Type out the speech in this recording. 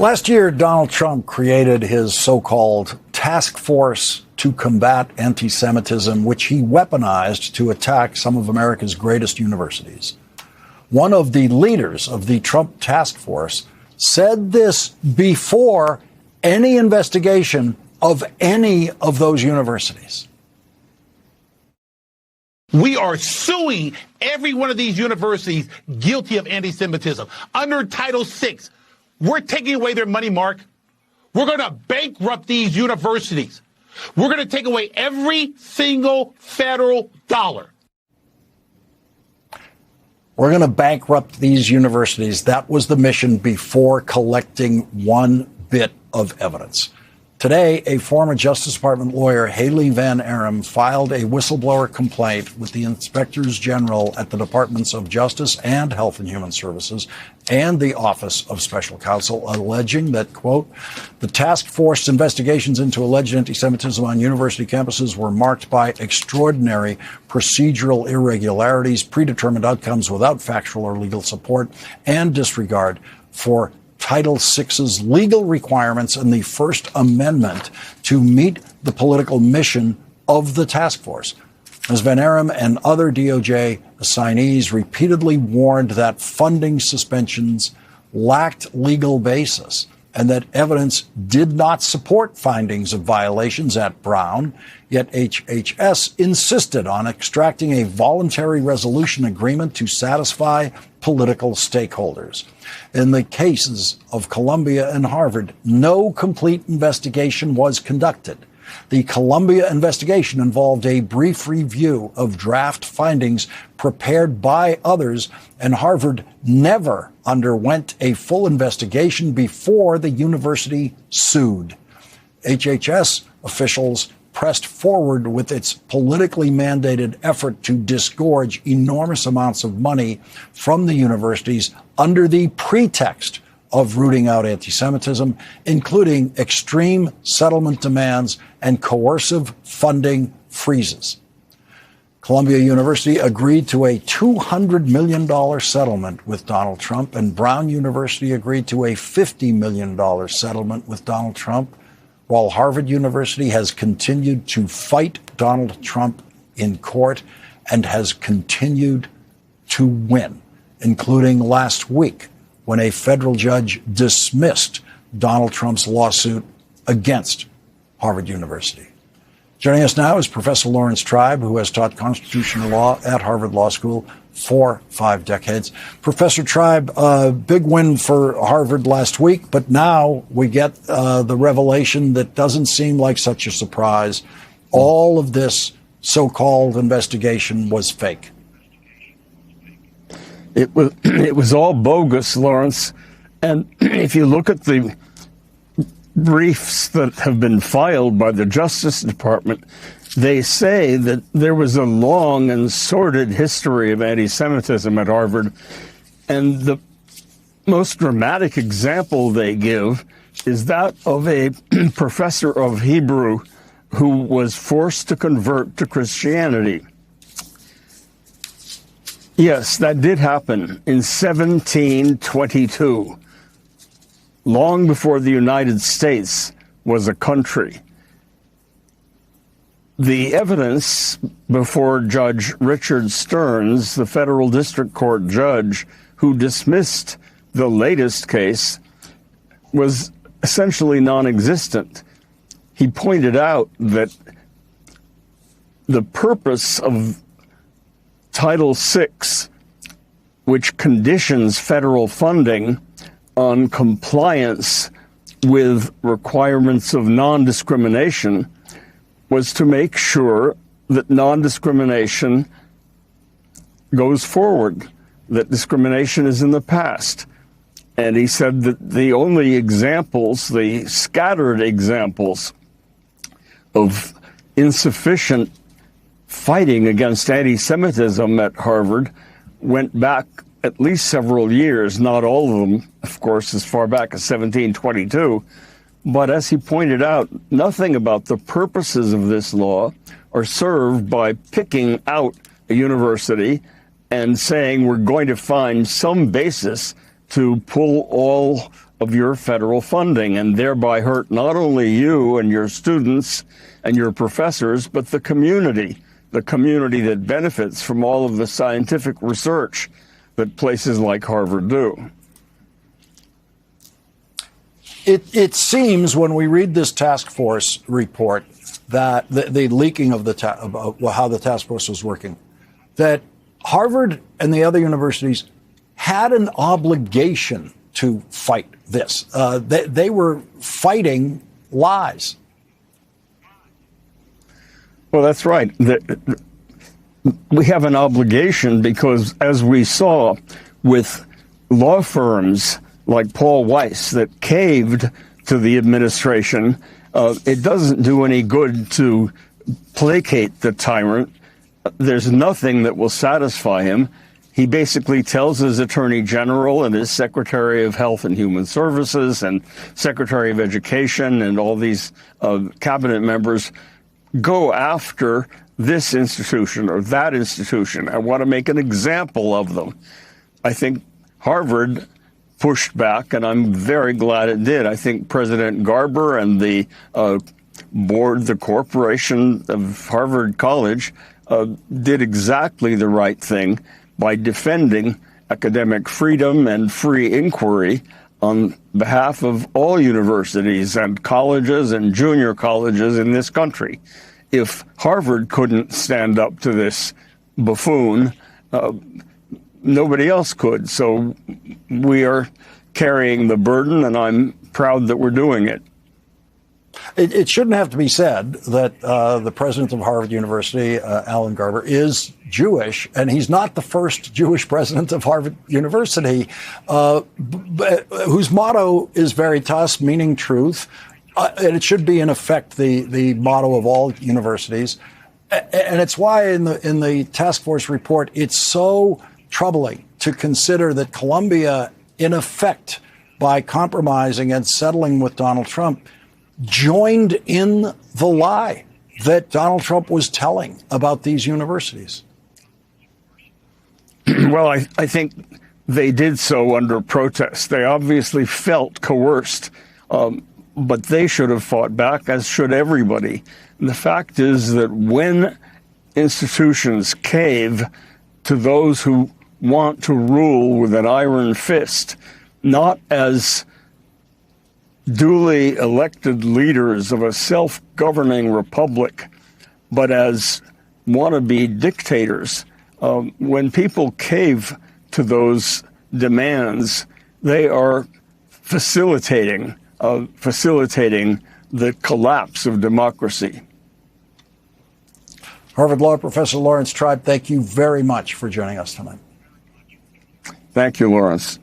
Last year, Donald Trump created his so-called task force to combat anti-Semitism, which he weaponized to attack some of America's greatest universities. One of the leaders of the Trump task force said this before any investigation of any of those universities. We are suing every one of these universities guilty of anti-Semitism. Under Title VI, we're taking away their money, Mark. We're going to bankrupt these universities. We're going to take away every single federal dollar. We're going to bankrupt these universities. That was the mission before collecting one bit of evidence. Today, a former Justice Department lawyer, Haley Van Arum, filed a whistleblower complaint with the inspectors general at the Departments of Justice and Health and Human Services and the Office of Special Counsel, alleging that, quote, the task force investigations into alleged anti-Semitism on university campuses were marked by extraordinary procedural irregularities, predetermined outcomes without factual or legal support, and disregard for Title VI's legal requirements and the First Amendment to meet the political mission of the task force. Ms. Van Arum and other DOJ assignees repeatedly warned that funding suspensions lacked legal basis and that evidence did not support findings of violations at Brown, yet HHS insisted on extracting a voluntary resolution agreement to satisfy political stakeholders. In the cases of Columbia and Harvard, no complete investigation was conducted. The Columbia investigation involved a brief review of draft findings prepared by others, and Harvard never underwent a full investigation before the university sued. HHS officials pressed forward with its politically mandated effort to disgorge enormous amounts of money from the universities under the pretext of rooting out anti-Semitism, including extreme settlement demands and coercive funding freezes. Columbia University agreed to a $200 million settlement with Donald Trump, and Brown University agreed to a $50 million settlement with Donald Trump, while Harvard University has continued to fight Donald Trump in court and has continued to win, including last week when a federal judge dismissed Donald Trump's lawsuit against Harvard University. Joining us now is Professor Laurence Tribe, who has taught constitutional law at Harvard Law School for 5 decades. Professor Tribe, big win for Harvard last week, but now we get the revelation that doesn't seem like such a surprise. All of this so-called investigation was fake. It was all bogus, Lawrence. And if you look at the briefs that have been filed by the Justice Department, they say that there was a long and sordid history of anti-Semitism at Harvard. And the most dramatic example they give is that of a professor of Hebrew who was forced to convert to Christianity. Yes, that did happen in 1722, long before the United States was a country. The evidence before Judge Richard Stearns, the federal district court judge who dismissed the latest case, was essentially non-existent. He pointed out that the purpose of Title VI, which conditions federal funding on compliance with requirements of non-discrimination, was to make sure that non-discrimination goes forward, that discrimination is in the past. And he said that the only examples, the scattered examples of insufficient fighting against anti-Semitism at Harvard went back at least several years, not all of them, of course, as far back as 1722. But as he pointed out, nothing about the purposes of this law are served by picking out a university and saying we're going to find some basis to pull all of your federal funding and thereby hurt not only you and your students and your professors, but the community that benefits from all of the scientific research that places like Harvard do. It seems when we read this task force report that the leaking of how the task force was working, that Harvard and the other universities had an obligation to fight this. They were fighting lies. Well, that's right. We have an obligation because, as we saw with law firms like Paul Weiss that caved to the administration, it doesn't do any good to placate the tyrant. There's nothing that will satisfy him. He basically tells his Attorney General and his Secretary of Health and Human Services and Secretary of Education and all these cabinet members, go after this institution or that institution. I want to make an example of them. I think Harvard pushed back, and I'm very glad it did. I think President Garber and the board, the corporation of Harvard College, did exactly the right thing by defending academic freedom and free inquiry on behalf of all universities and colleges and junior colleges in this country. If Harvard couldn't stand up to this buffoon, nobody else could. So we are carrying the burden, and I'm proud that we're doing it. It shouldn't have to be said that the president of Harvard University, Alan Garber, is Jewish, and he's not the first Jewish president of Harvard University, whose motto is Veritas, meaning truth, and it should be, in effect, the motto of all universities. And it's why in the task force report, it's so troubling to consider that Columbia, in effect, by compromising and settling with Donald Trump, joined in the lie that Donald Trump was telling about these universities. Well, I think they did so under protest. They obviously felt coerced, but they should have fought back, as should everybody. And the fact is that when institutions cave to those who want to rule with an iron fist, not as duly elected leaders of a self-governing republic, but as wannabe dictators, when people cave to those demands, they are facilitating the collapse of democracy. Harvard Law Professor Laurence Tribe, thank you very much for joining us tonight. Thank you, Lawrence.